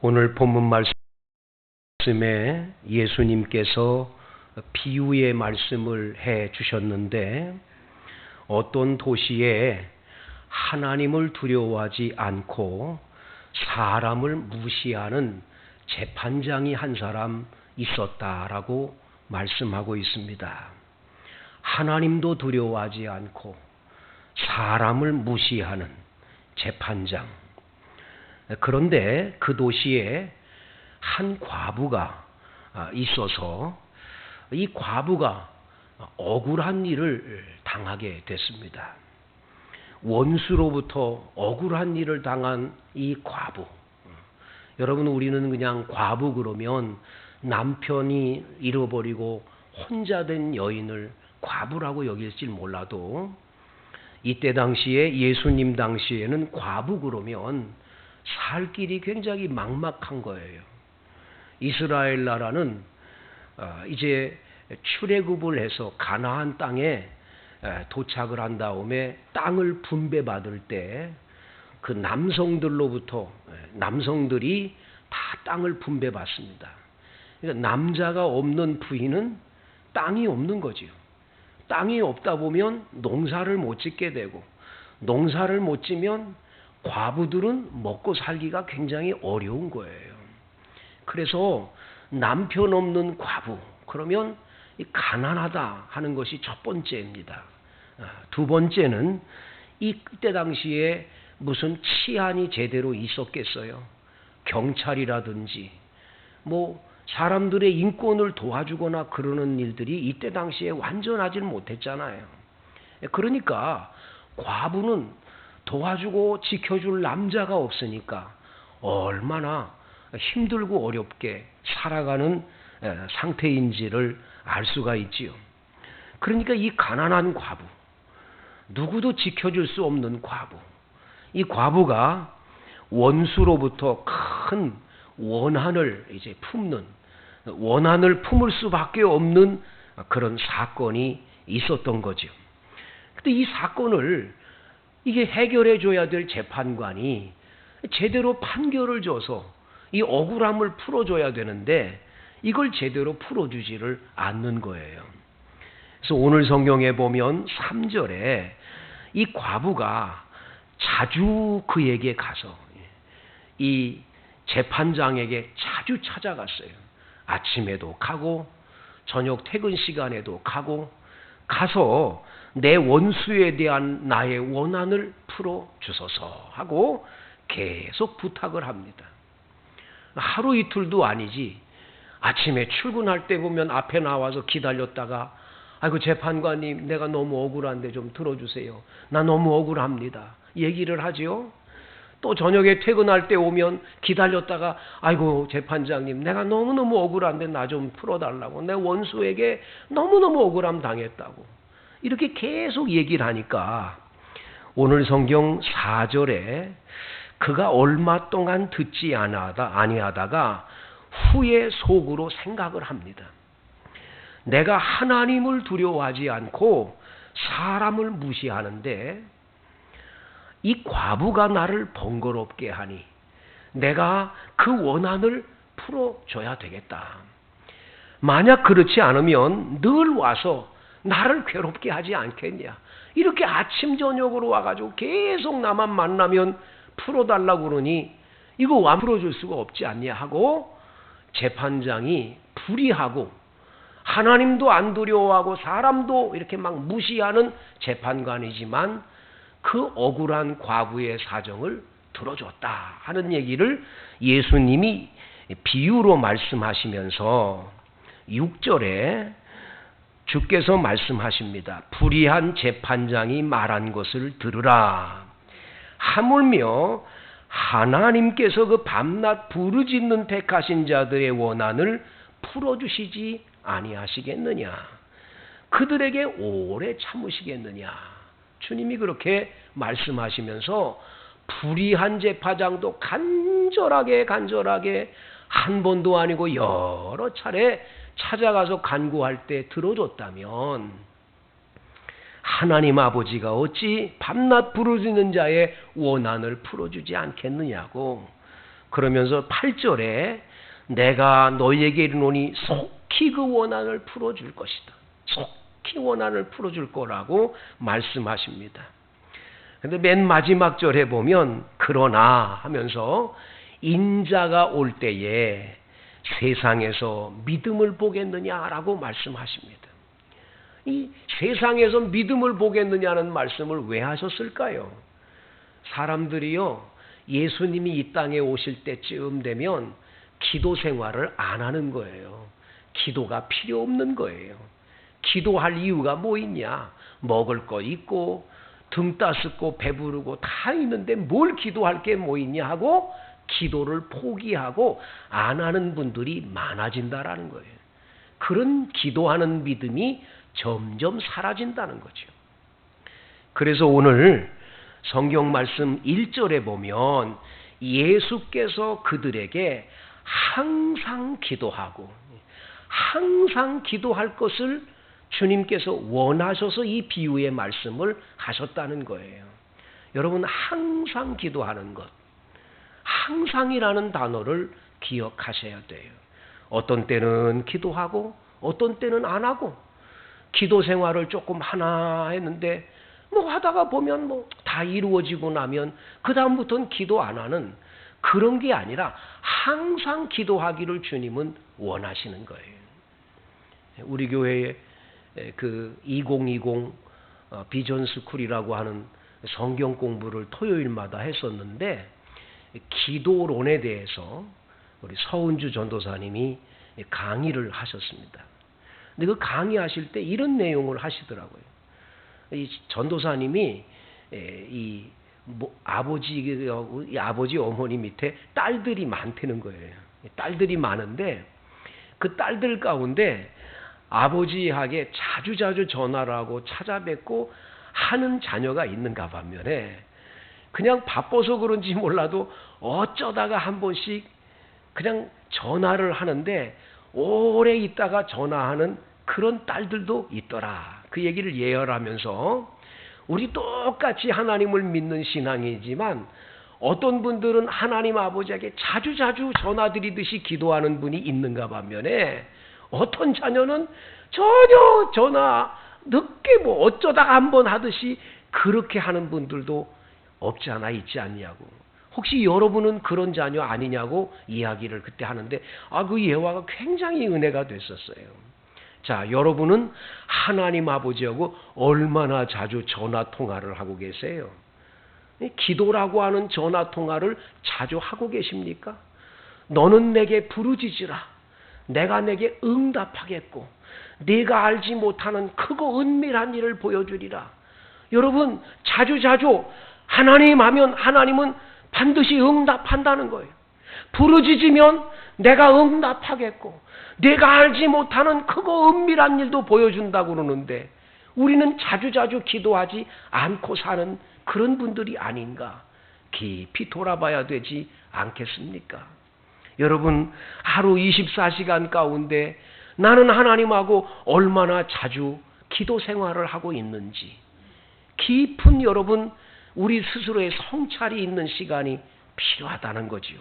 오늘 본문 말씀에 예수님께서 비유의 말씀을 해 주셨는데, 어떤 도시에 하나님을 두려워하지 않고 사람을 무시하는 재판장이 한 사람 있었다라고 말씀하고 있습니다. 하나님도 두려워하지 않고 사람을 무시하는 재판장. 그런데 그 도시에 한 과부가 있어서 이 과부가 억울한 일을 당하게 됐습니다. 원수로부터 억울한 일을 당한 이 과부. 여러분, 우리는 그냥 과부 그러면 남편이 잃어버리고 혼자 된 여인을 과부라고 여길지 몰라도, 이때 당시에 예수님 당시에는 과부 그러면 살 길이 굉장히 막막한 거예요. 이스라엘 나라는 이제 출애굽을 해서 가나안 땅에 도착을 한 다음에 땅을 분배받을 때 그 남성들이 다 땅을 분배받습니다. 그러니까 남자가 없는 부인은 땅이 없는 거지요. 땅이 없다 보면 농사를 못 짓게 되고, 농사를 못 지면 과부들은 먹고 살기가 굉장히 어려운 거예요. 그래서 남편 없는 과부, 그러면 가난하다 하는 것이 첫 번째입니다. 두 번째는 이때 당시에 무슨 치안이 제대로 있었겠어요? 경찰이라든지 사람들의 인권을 도와주거나 그러는 일들이 이때 당시에 완전하지는 못했잖아요. 그러니까 과부는 도와주고 지켜줄 남자가 없으니까 얼마나 힘들고 어렵게 살아가는 상태인지를 알 수가 있지요. 그러니까 이 가난한 과부, 누구도 지켜줄 수 없는 과부, 이 과부가 원수로부터 큰 원한을 품을 수밖에 없는 그런 사건이 있었던 거죠. 근데 이 사건을 이게 해결해 줘야 될 재판관이 제대로 판결을 줘서 이 억울함을 풀어줘야 되는데, 이걸 제대로 풀어주지를 않는 거예요. 그래서 오늘 성경에 보면 3절에 이 과부가 자주 그에게 가서, 이 재판장에게 자주 찾아갔어요. 아침에도 가고 저녁 퇴근 시간에도 가서 내 원수에 대한 나의 원한을 풀어주소서 하고 계속 부탁을 합니다. 하루 이틀도 아니지, 아침에 출근할 때 보면 앞에 나와서 기다렸다가, 아이고 재판관님, 내가 너무 억울한데 좀 들어주세요, 나 너무 억울합니다, 얘기를 하지요. 또 저녁에 퇴근할 때 오면 기다렸다가, 아이고 재판장님, 내가 너무너무 억울한데 나 좀 풀어달라고, 내 원수에게 너무너무 억울함 당했다고, 이렇게 계속 얘기를 하니까 오늘 성경 4절에 그가 얼마 동안 듣지 아니하다가 후에 속으로 생각을 합니다. 내가 하나님을 두려워하지 않고 사람을 무시하는데 이 과부가 나를 번거롭게 하니 내가 그 원한을 풀어줘야 되겠다. 만약 그렇지 않으면 늘 와서 나를 괴롭게 하지 않겠냐. 이렇게 아침 저녁으로 와가지고 계속 나만 만나면 풀어달라고 그러니 이거 안 풀어줄 수가 없지 않냐 하고, 재판장이 불의하고 하나님도 안 두려워하고 사람도 이렇게 막 무시하는 재판관이지만 그 억울한 과부의 사정을 들어줬다 하는 얘기를 예수님이 비유로 말씀하시면서 6절에 주께서 말씀하십니다. 불의한 재판장이 말한 것을 들으라. 하물며 하나님께서 그 밤낮 부르짖는 택하신 자들의 원한을 풀어주시지 아니하시겠느냐. 그들에게 오래 참으시겠느냐. 주님이 그렇게 말씀하시면서 불의한 재판장도 간절하게 한 번도 아니고 여러 차례 찾아가서 간구할 때 들어줬다면, 하나님 아버지가 어찌 밤낮 부르짖는 자의 원한을 풀어주지 않겠느냐고 그러면서 8절에 내가 너희에게 이르노니 속히 그 원한을 풀어줄 것이다. 속히 원한을 풀어줄 거라고 말씀하십니다. 근데 맨 마지막 절에 보면 그러나 하면서 인자가 올 때에 세상에서 믿음을 보겠느냐라고 말씀하십니다. 이 세상에서 믿음을 보겠느냐는 말씀을 왜 하셨을까요? 사람들이요, 예수님이 이 땅에 오실 때쯤 되면 기도 생활을 안 하는 거예요. 기도가 필요 없는 거예요. 기도할 이유가 뭐 있냐? 먹을 거 있고 등 따숩고 배부르고 다 있는데 뭘 기도할 게 뭐 있냐 하고 기도를 포기하고 안 하는 분들이 많아진다라는 거예요. 그런 기도하는 믿음이 점점 사라진다는 거죠. 그래서 오늘 성경 말씀 1절에 보면 예수께서 그들에게 항상 기도하고 항상 기도할 것을 주님께서 원하셔서 이 비유의 말씀을 하셨다는 거예요. 여러분, 항상 기도하는 것, 항상이라는 단어를 기억하셔야 돼요. 어떤 때는 기도하고 어떤 때는 안 하고, 기도 생활을 조금 하나 했는데 뭐 하다가 보면 뭐 다 이루어지고 나면 그 다음부터는 기도 안 하는 그런 게 아니라 항상 기도하기를 주님은 원하시는 거예요. 우리 교회에 그 2020 비전 스쿨이라고 하는 성경 공부를 토요일마다 했었는데, 기도론에 대해서 우리 서은주 전도사님이 강의를 하셨습니다. 근데 그 강의하실 때 이런 내용을 하시더라고요. 이 전도사님이 아버지 어머니 밑에 딸들이 많다는 거예요. 딸들이 많은데 그 딸들 가운데 아버지에게 자주자주 전화를 하고 찾아뵙고 하는 자녀가 있는가 반면에, 그냥 바빠서 그런지 몰라도 어쩌다가 한 번씩 그냥 전화를 하는데 오래 있다가 전화하는 그런 딸들도 있더라. 그 얘기를 예언하면서 우리 똑같이 하나님을 믿는 신앙이지만 어떤 분들은 하나님 아버지에게 자주자주 전화드리듯이 기도하는 분이 있는가 반면에, 어떤 자녀는 전혀 전화 늦게 뭐 어쩌다가 한번 하듯이 그렇게 하는 분들도 없지 않아 있지 않냐고. 혹시 여러분은 그런 자녀 아니냐고 이야기를 그때 하는데, 그 예화가 굉장히 은혜가 됐었어요. 자, 여러분은 하나님 아버지하고 얼마나 자주 전화 통화를 하고 계세요? 기도라고 하는 전화 통화를 자주 하고 계십니까? 너는 내게 부르짖으라. 내가 내게 응답하겠고 네가 알지 못하는 크고 은밀한 일을 보여주리라. 여러분, 자주자주 하나님 하면 하나님은 반드시 응답한다는 거예요. 부르짖으면 내가 응답하겠고 내가 알지 못하는 크고 은밀한 일도 보여준다고 그러는데, 우리는 자주자주 기도하지 않고 사는 그런 분들이 아닌가 깊이 돌아봐야 되지 않겠습니까? 여러분, 하루 24시간 가운데 나는 하나님하고 얼마나 자주 기도 생활을 하고 있는지 깊은 여러분 우리 스스로의 성찰이 있는 시간이 필요하다는 거지요.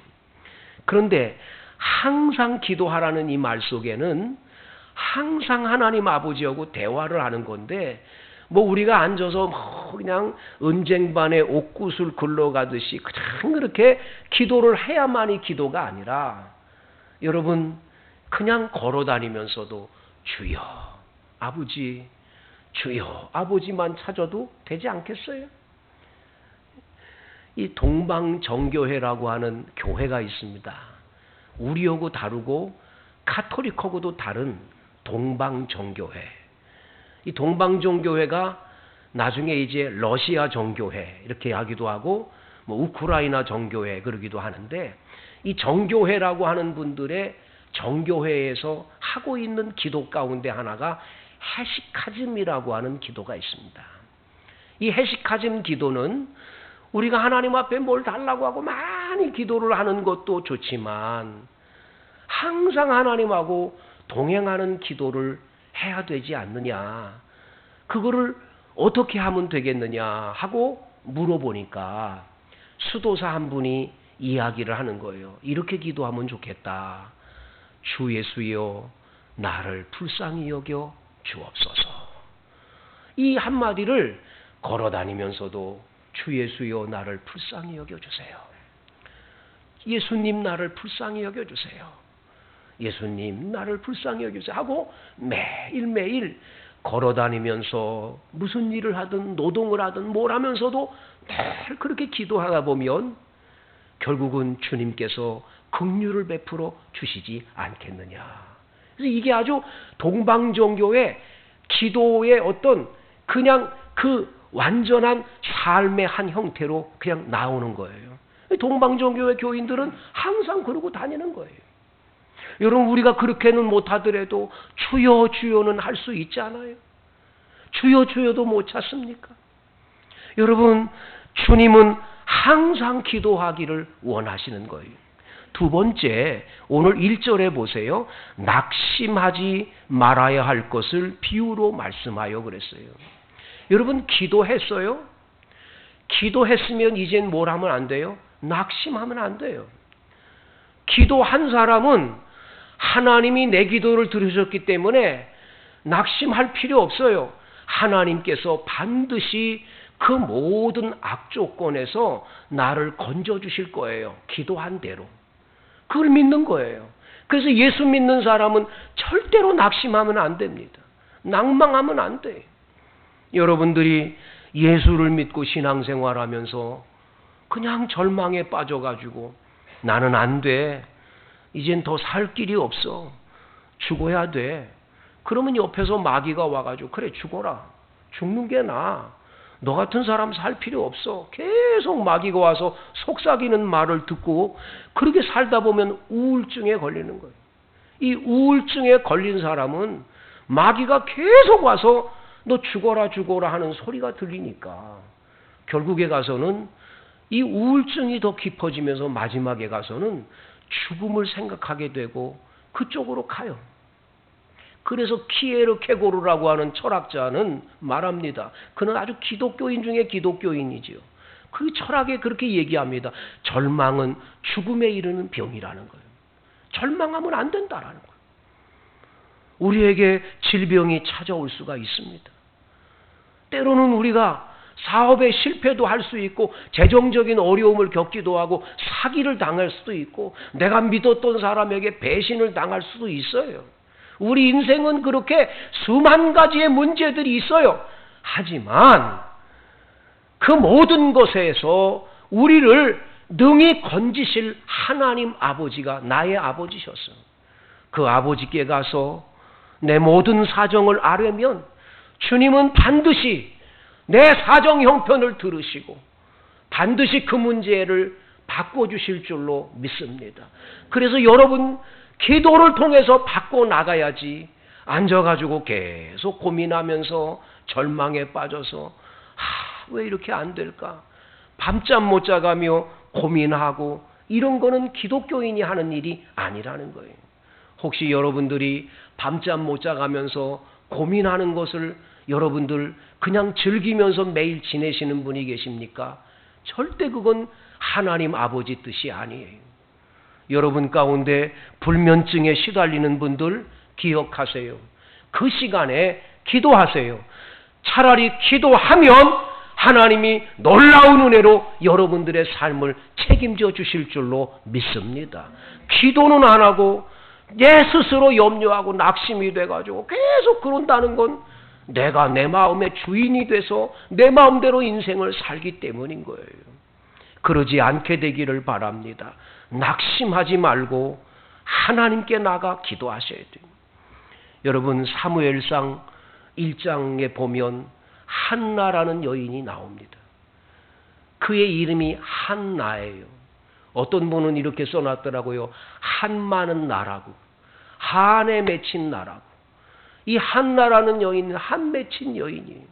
그런데 항상 기도하라는 이 말 속에는 항상 하나님 아버지하고 대화를 하는 건데, 뭐 우리가 앉아서 그냥 은쟁반에 옥구슬 굴러가듯이 그냥 그렇게 기도를 해야만이 기도가 아니라, 여러분 그냥 걸어다니면서도 주여 아버지, 주여 아버지만 찾아도 되지 않겠어요? 이 동방정교회라고 하는 교회가 있습니다. 우리하고 다르고 카톨릭하고도 다른 동방정교회. 이 동방정교회가 나중에 이제 러시아 정교회 이렇게 하기도 하고 뭐 우크라이나 정교회 그러기도 하는데, 이 정교회라고 하는 분들의 정교회에서 하고 있는 기도 가운데 하나가 헤시카즘이라고 하는 기도가 있습니다. 이 헤시카즘 기도는 우리가 하나님 앞에 뭘 달라고 하고 많이 기도를 하는 것도 좋지만 항상 하나님하고 동행하는 기도를 해야 되지 않느냐, 그거를 어떻게 하면 되겠느냐 하고 물어보니까 수도사 한 분이 이야기를 하는 거예요. 이렇게 기도하면 좋겠다. 주 예수여 나를 불쌍히 여겨 주옵소서. 이 한마디를 걸어다니면서도 주 예수여 나를 불쌍히 여겨주세요. 예수님 나를 불쌍히 여겨주세요. 예수님 나를 불쌍히 여겨주세요 하고 매일매일 걸어다니면서 무슨 일을 하든 노동을 하든 뭘 하면서도 늘 그렇게 기도하다 보면 결국은 주님께서 긍휼을 베풀어 주시지 않겠느냐. 그래서 이게 아주 동방종교의 기도의 어떤 그냥 그 완전한 삶의 한 형태로 그냥 나오는 거예요. 동방종교의 교인들은 항상 그러고 다니는 거예요. 여러분 우리가 그렇게는 못하더라도 주여 주여는 할 수 있지 않아요? 주여 주여도 못 찾습니까? 여러분 주님은 항상 기도하기를 원하시는 거예요. 두 번째 오늘 1절에 보세요. 낙심하지 말아야 할 것을 비유로 말씀하여 그랬어요. 여러분 기도했어요? 기도했으면 이젠 뭘 하면 안 돼요? 낙심하면 안 돼요. 기도한 사람은 하나님이 내 기도를 들으셨기 때문에 낙심할 필요 없어요. 하나님께서 반드시 그 모든 악조건에서 나를 건져주실 거예요. 기도한 대로. 그걸 믿는 거예요. 그래서 예수 믿는 사람은 절대로 낙심하면 안 됩니다. 낭망하면 안 돼요. 여러분들이 예수를 믿고 신앙생활하면서 그냥 절망에 빠져가지고 나는 안 돼. 이젠 더 살 길이 없어. 죽어야 돼. 그러면 옆에서 마귀가 와가지고 그래 죽어라. 죽는 게 나아. 너 같은 사람 살 필요 없어. 계속 마귀가 와서 속삭이는 말을 듣고 그렇게 살다 보면 우울증에 걸리는 거예요. 이 우울증에 걸린 사람은 마귀가 계속 와서 너 죽어라 죽어라 하는 소리가 들리니까 결국에 가서는 이 우울증이 더 깊어지면서 마지막에 가서는 죽음을 생각하게 되고 그쪽으로 가요. 그래서 키에르 케고르라고 하는 철학자는 말합니다. 그는 아주 기독교인 중에 기독교인이지요. 그 철학에 그렇게 얘기합니다. 절망은 죽음에 이르는 병이라는 거예요. 절망하면 안 된다라는 거예요. 우리에게 질병이 찾아올 수가 있습니다. 때로는 우리가 사업에 실패도 할 수 있고 재정적인 어려움을 겪기도 하고 사기를 당할 수도 있고 내가 믿었던 사람에게 배신을 당할 수도 있어요. 우리 인생은 그렇게 수만 가지의 문제들이 있어요. 하지만 그 모든 것에서 우리를 능히 건지실 하나님 아버지가 나의 아버지셨어요. 그 아버지께 가서 내 모든 사정을 아뢰면 주님은 반드시 내 사정 형편을 들으시고 반드시 그 문제를 바꿔주실 줄로 믿습니다. 그래서 여러분 기도를 통해서 바꿔나가야지 앉아가지고 계속 고민하면서 절망에 빠져서 왜 이렇게 안 될까? 밤잠 못 자가며 고민하고 이런 거는 기독교인이 하는 일이 아니라는 거예요. 혹시 여러분들이 밤잠 못 자가면서 고민하는 것을 여러분들 그냥 즐기면서 매일 지내시는 분이 계십니까? 절대 그건 하나님 아버지 뜻이 아니에요. 여러분 가운데 불면증에 시달리는 분들 기억하세요. 그 시간에 기도하세요. 차라리 기도하면 하나님이 놀라운 은혜로 여러분들의 삶을 책임져 주실 줄로 믿습니다. 기도는 안 하고 내 스스로 염려하고 낙심이 돼가지고 계속 그런다는 건 내가 내 마음의 주인이 돼서 내 마음대로 인생을 살기 때문인 거예요. 그러지 않게 되기를 바랍니다. 낙심하지 말고 하나님께 나가 기도하셔야 돼요. 여러분 사무엘상 1장에 보면 한나라는 여인이 나옵니다. 그의 이름이 한나예요. 어떤 분은 이렇게 써놨더라고요. 한 많은 나라고 한에 맺힌 나라고. 이 한나라는 여인은 한 맺힌 여인이에요.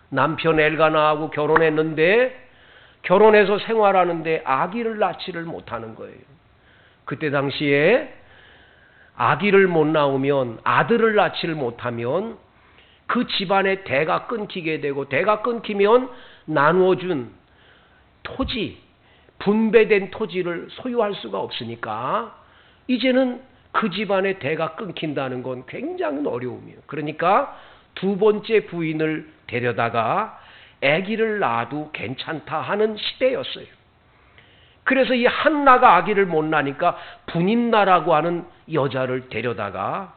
남편 엘가나하고 결혼했는데 결혼해서 생활하는데 아기를 낳지를 못하는 거예요. 그때 당시에 아기를 못 낳으면 아들을 낳지를 못하면 그 집안의 대가 끊기게 되고 대가 끊기면 나누어준 토지, 분배된 토지를 소유할 수가 없으니까 이제는 그 집안의 대가 끊긴다는 건 굉장히 어려움이에요. 그러니까 두 번째 부인을 데려다가 아기를 낳아도 괜찮다 하는 시대였어요. 그래서 이 한나가 아기를 못 낳으니까 분인나라고 하는 여자를 데려다가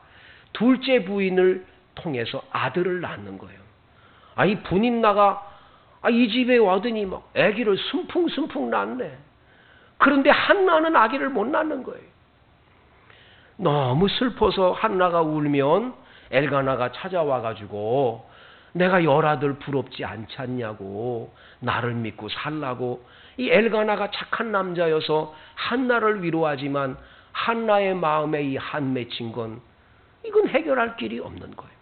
둘째 부인을 통해서 아들을 낳는 거예요. 이 분인나가 이 집에 와더니 막 아기를 순풍순풍 낳네. 그런데 한나는 아기를 못 낳는 거예요. 너무 슬퍼서 한나가 울면 엘가나가 찾아와가지고 내가 열아들 부럽지 않냐고 나를 믿고 살라고. 이 엘가나가 착한 남자여서 한나를 위로하지만 한나의 마음에 이 한 맺힌 건 이건 해결할 길이 없는 거예요.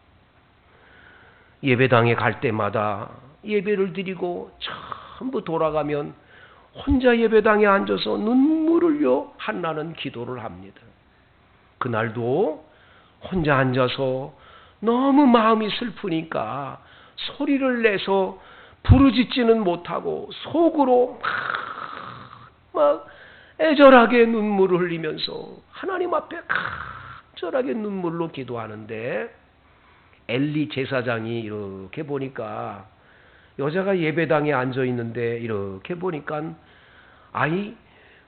예배당에 갈 때마다 예배를 드리고 전부 돌아가면 혼자 예배당에 앉아서 눈물을 흘려 한나는 기도를 합니다. 그날도 혼자 앉아서 너무 마음이 슬프니까 소리를 내서 부르짖지는 못하고 속으로 막 애절하게 눈물을 흘리면서 하나님 앞에 간절하게 눈물로 기도하는데 엘리 제사장이 이렇게 보니까 여자가 예배당에 앉아 있는데 이렇게 보니까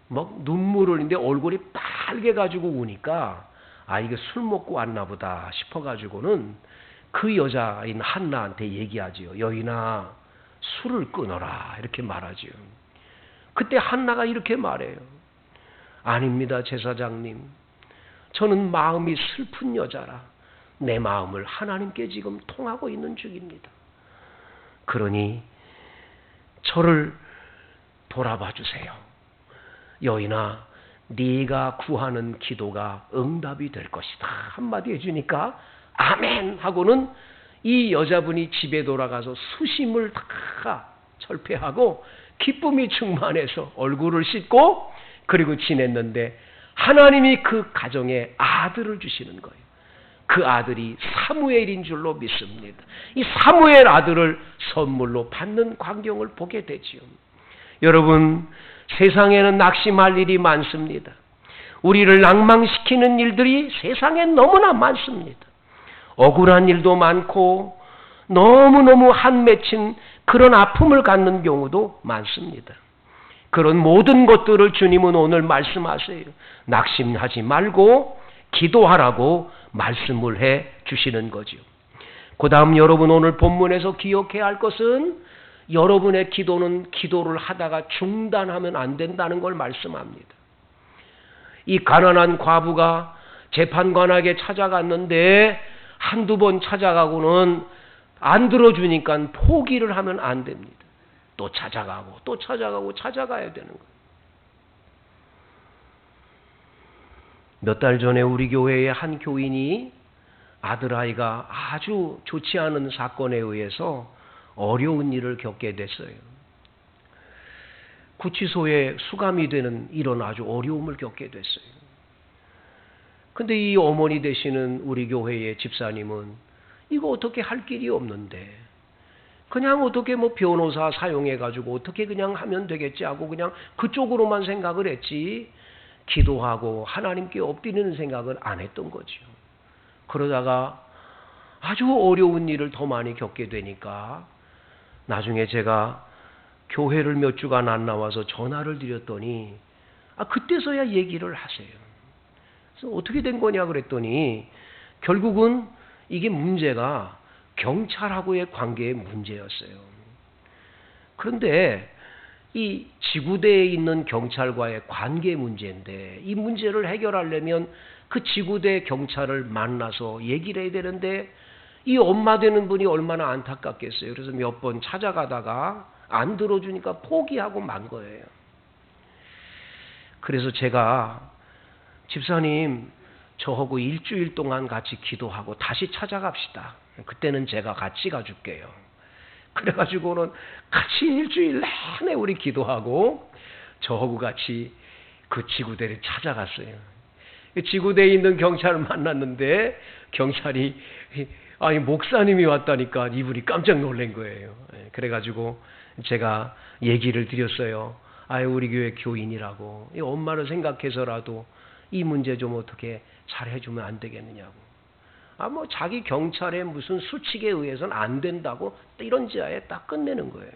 막 눈물을 흘리는데 얼굴이 빨개 가지고 우니까 이게 술 먹고 왔나 보다 싶어 가지고는 그 여자인 한나한테 얘기하지요. 여인아 술을 끊어라 이렇게 말하지요. 그때 한나가 이렇게 말해요. 아닙니다 제사장님. 저는 마음이 슬픈 여자라 내 마음을 하나님께 지금 통하고 있는 중입니다. 그러니 저를 돌아봐 주세요. 여인아 네가 구하는 기도가 응답이 될 것이다. 한마디 해주니까 아멘 하고는 이 여자분이 집에 돌아가서 수심을 다 철폐하고 기쁨이 충만해서 얼굴을 씻고 그리고 지냈는데 하나님이 그 가정에 아들을 주시는 거예요. 그 아들이 사무엘인 줄로 믿습니다. 이 사무엘 아들을 선물로 받는 광경을 보게 되지요. 여러분 세상에는 낙심할 일이 많습니다. 우리를 낭망시키는 일들이 세상에 너무나 많습니다. 억울한 일도 많고 너무너무 한 맺힌 그런 아픔을 갖는 경우도 많습니다. 그런 모든 것들을 주님은 오늘 말씀하세요. 낙심하지 말고 기도하라고 말씀을 해 주시는 거죠. 그 다음 여러분 오늘 본문에서 기억해야 할 것은 여러분의 기도는 기도를 하다가 중단하면 안 된다는 걸 말씀합니다. 이 가난한 과부가 재판관에게 찾아갔는데 한두 번 찾아가고는 안 들어주니까 포기를 하면 안 됩니다. 또 찾아가고 또 찾아가고 찾아가야 되는 거예요. 몇 달 전에 우리 교회의 한 교인이 아들아이가 아주 좋지 않은 사건에 의해서 어려운 일을 겪게 됐어요. 구치소에 수감이 되는 이런 아주 어려움을 겪게 됐어요. 근데 이 어머니 되시는 우리 교회의 집사님은 이거 어떻게 할 길이 없는데 그냥 어떻게 변호사 사용해가지고 어떻게 그냥 하면 되겠지 하고 그냥 그쪽으로만 생각을 했지 기도하고 하나님께 엎드리는 생각을 안 했던 거죠. 그러다가 아주 어려운 일을 더 많이 겪게 되니까 나중에 제가 교회를 몇 주간 안 나와서 전화를 드렸더니 그때서야 얘기를 하세요. 그래서 어떻게 된 거냐 그랬더니 결국은 이게 문제가 경찰하고의 관계의 문제였어요. 그런데 이 지구대에 있는 경찰과의 관계 문제인데 이 문제를 해결하려면 그 지구대 경찰을 만나서 얘기를 해야 되는데 이 엄마 되는 분이 얼마나 안타깝겠어요. 그래서 몇 번 찾아가다가 안 들어주니까 포기하고 만 거예요. 그래서 제가 집사님 저하고 일주일 동안 같이 기도하고 다시 찾아갑시다. 그때는 제가 같이 가줄게요. 그래가지고는 같이 일주일 내내 우리 기도하고 저하고 같이 그 지구대를 찾아갔어요. 지구대에 있는 경찰을 만났는데 경찰이 목사님이 왔다니까 이분이 깜짝 놀란 거예요. 그래가지고 제가 얘기를 드렸어요. 아유, 우리 교회 교인이라고 이 엄마를 생각해서라도 이 문제 좀 어떻게 잘 해주면 안 되겠느냐고. 뭐 자기 경찰의 무슨 수칙에 의해서는 안 된다고 이런 지하에 딱 끝내는 거예요.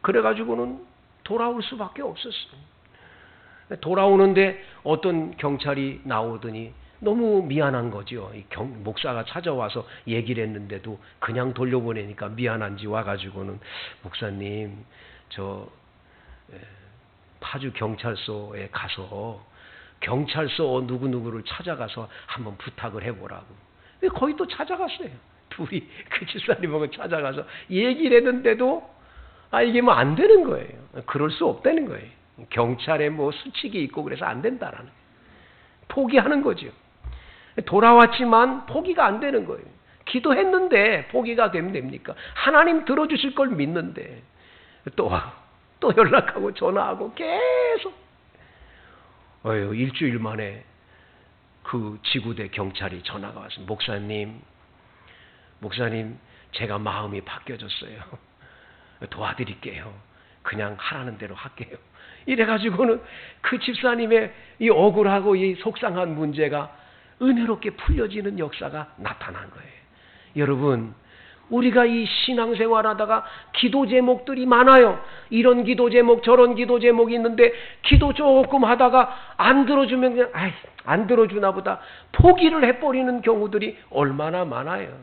그래가지고는 돌아올 수밖에 없었어요. 돌아오는데 어떤 경찰이 나오더니 너무 미안한 거죠. 목사가 찾아와서 얘기를 했는데도 그냥 돌려보내니까 미안한지 와가지고는 목사님, 저 파주 경찰서에 가서 경찰서 누구누구를 찾아가서 한번 부탁을 해보라고. 거의 또 찾아갔어요. 둘이 그 집사님하고 찾아가서 얘기를 했는데도 이게 뭐 안 되는 거예요. 그럴 수 없다는 거예요. 경찰에 뭐 수칙이 있고 그래서 안 된다라는 거예요. 포기하는 거죠. 돌아왔지만 포기가 안 되는 거예요. 기도했는데 포기가 되면 됩니까? 하나님 들어주실 걸 믿는데 또 연락하고 전화하고 계속 일주일 만에 그 지구대 경찰이 전화가 왔습니다. 목사님 제가 마음이 바뀌어졌어요. 도와드릴게요. 그냥 하라는 대로 할게요. 이래가지고는 그 집사님의 이 억울하고 이 속상한 문제가 은혜롭게 풀려지는 역사가 나타난 거예요. 여러분, 우리가 이 신앙생활하다가 기도 제목들이 많아요. 이런 기도 제목 저런 기도 제목이 있는데 기도 조금 하다가 안 들어주면 그냥 안 들어주나 보다 포기를 해버리는 경우들이 얼마나 많아요.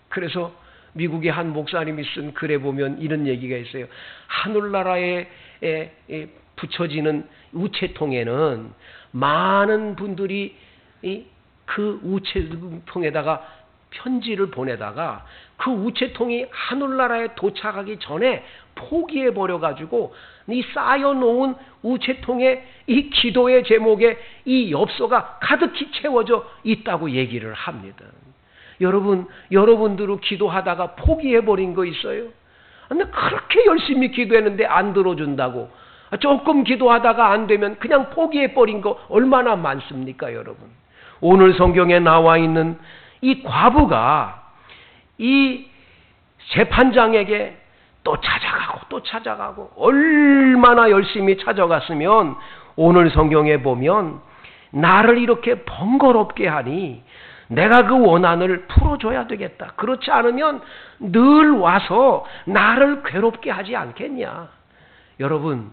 그래서 미국의 한 목사님이 쓴 글에 보면 이런 얘기가 있어요. 하늘나라에 붙여지는 우체통에는 많은 분들이 그 우체통에다가 편지를 보내다가 그 우체통이 하늘나라에 도착하기 전에 포기해버려가지고 이 쌓여놓은 우체통에 이 기도의 제목에 이 엽서가 가득히 채워져 있다고 얘기를 합니다. 여러분들은 기도하다가 포기해버린 거 있어요? 근데 그렇게 열심히 기도했는데 안 들어준다고 조금 기도하다가 안 되면 그냥 포기해버린 거 얼마나 많습니까, 여러분? 오늘 성경에 나와 있는 이 과부가 이 재판장에게 또 찾아가고 얼마나 열심히 찾아갔으면 오늘 성경에 보면 나를 이렇게 번거롭게 하니 내가 그 원한을 풀어줘야 되겠다. 그렇지 않으면 늘 와서 나를 괴롭게 하지 않겠냐. 여러분,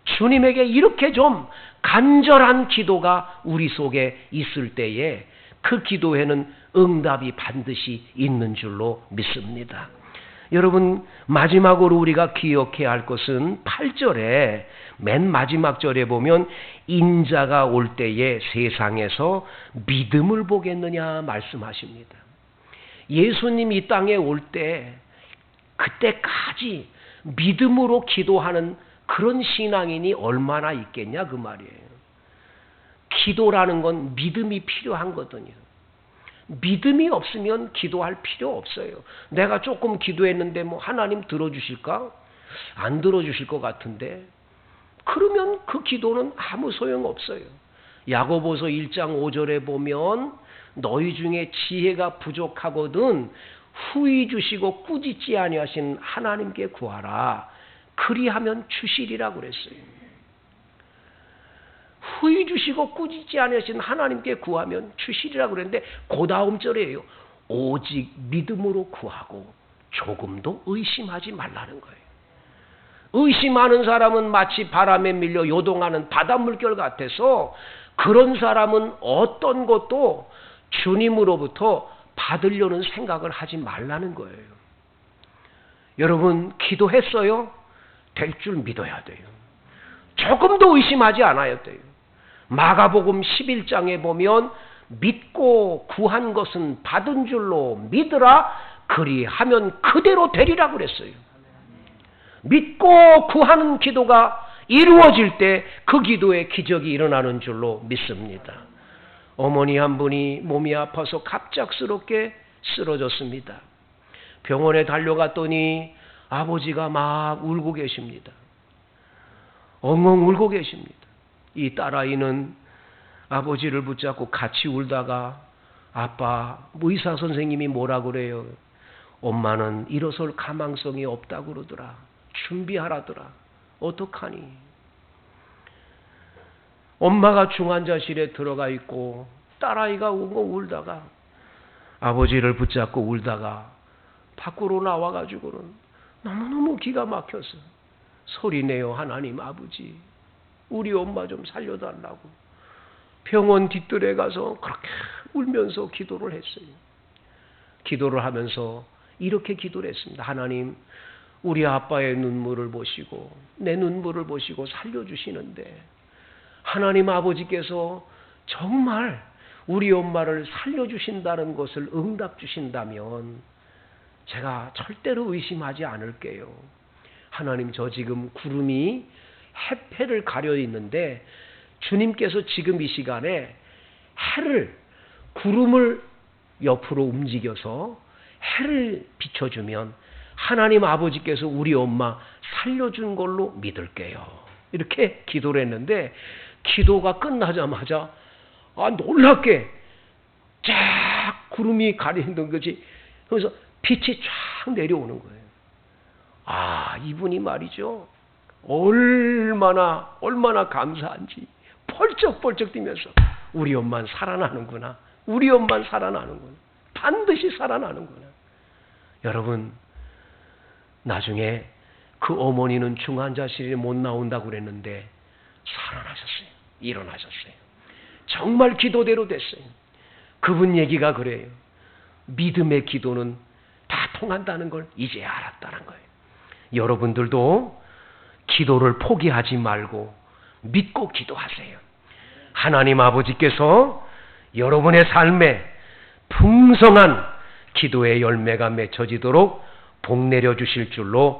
주님에게 이렇게 좀 간절한 기도가 우리 속에 있을 때에 그 기도에는 응답이 반드시 있는 줄로 믿습니다. 여러분, 마지막으로 우리가 기억해야 할 것은 8절에 맨 마지막 절에 보면 인자가 올 때에 세상에서 믿음을 보겠느냐 말씀하십니다. 예수님 이 땅에 올 때 그때까지 믿음으로 기도하는 그런 신앙인이 얼마나 있겠냐 그 말이에요. 기도라는 건 믿음이 필요한 거거든요. 믿음이 없으면 기도할 필요 없어요. 내가 조금 기도했는데 뭐 하나님 들어주실까? 안 들어주실 것 같은데 그러면 그 기도는 아무 소용 없어요. 야고보서 1장 5절에 보면 너희 중에 지혜가 부족하거든 후히 주시고 꾸짖지 아니하신 하나님께 구하라. 그리하면 주시리라고 그랬어요. 후히 주시고 꾸짖지 아니하신 하나님께 구하면 주시리라고 그랬는데 그 다음 절이에요. 오직 믿음으로 구하고 조금도 의심하지 말라는 거예요. 의심하는 사람은 마치 바람에 밀려 요동하는 바닷물결 같아서 그런 사람은 어떤 것도 주님으로부터 받으려는 생각을 하지 말라는 거예요. 여러분, 기도했어요? 될 줄 믿어야 돼요. 조금도 의심하지 않아야 돼요. 마가복음 11장에 보면 믿고 구한 것은 받은 줄로 믿으라 그리하면 그대로 되리라고 그랬어요. 믿고 구하는 기도가 이루어질 때 그 기도에 기적이 일어나는 줄로 믿습니다. 어머니 한 분이 몸이 아파서 갑작스럽게 쓰러졌습니다. 병원에 달려갔더니 아버지가 막 울고 계십니다. 엉엉 울고 계십니다. 이 딸아이는 아버지를 붙잡고 같이 울다가 아빠, 의사 선생님이 뭐라 그래요? 엄마는 일어설 가망성이 없다고 그러더라. 준비하라더라. 어떡하니? 엄마가 중환자실에 들어가 있고 딸아이가 울다가 아버지를 붙잡고 울다가 밖으로 나와가지고는 너무너무 기가 막혀서 소리내요. 하나님 아버지, 우리 엄마 좀 살려달라고 병원 뒷뜰에 가서 그렇게 울면서 기도를 했어요. 기도를 하면서 이렇게 기도를 했습니다. 하나님, 우리 아빠의 눈물을 보시고 내 눈물을 보시고 살려주시는데 하나님 아버지께서 정말 우리 엄마를 살려주신다는 것을 응답 주신다면 제가 절대로 의심하지 않을게요. 하나님, 저 지금 구름이 해패를 가려 있는데 주님께서 지금 이 시간에 구름을 옆으로 움직여서 해를 비춰주면 하나님 아버지께서 우리 엄마 살려준 걸로 믿을게요. 이렇게 기도를 했는데 기도가 끝나자마자 놀랍게 쫙 구름이 가리는 거지. 그래서 빛이 쫙 내려오는 거예요. 이분이 말이죠. 얼마나 감사한지 펄쩍펄쩍 뛰면서 우리 엄마는 살아나는구나. 우리 엄마는 살아나는구나. 반드시 살아나는구나. 여러분, 나중에 그 어머니는 중환자실에 못 나온다고 그랬는데 살아나셨어요. 일어나셨어요. 정말 기도대로 됐어요. 그분 얘기가 그래요. 믿음의 기도는 다 통한다는 걸 이제 알았다는 거예요. 여러분들도 기도를 포기하지 말고 믿고 기도하세요. 하나님 아버지께서 여러분의 삶에 풍성한 기도의 열매가 맺혀지도록 복 내려 주실 줄로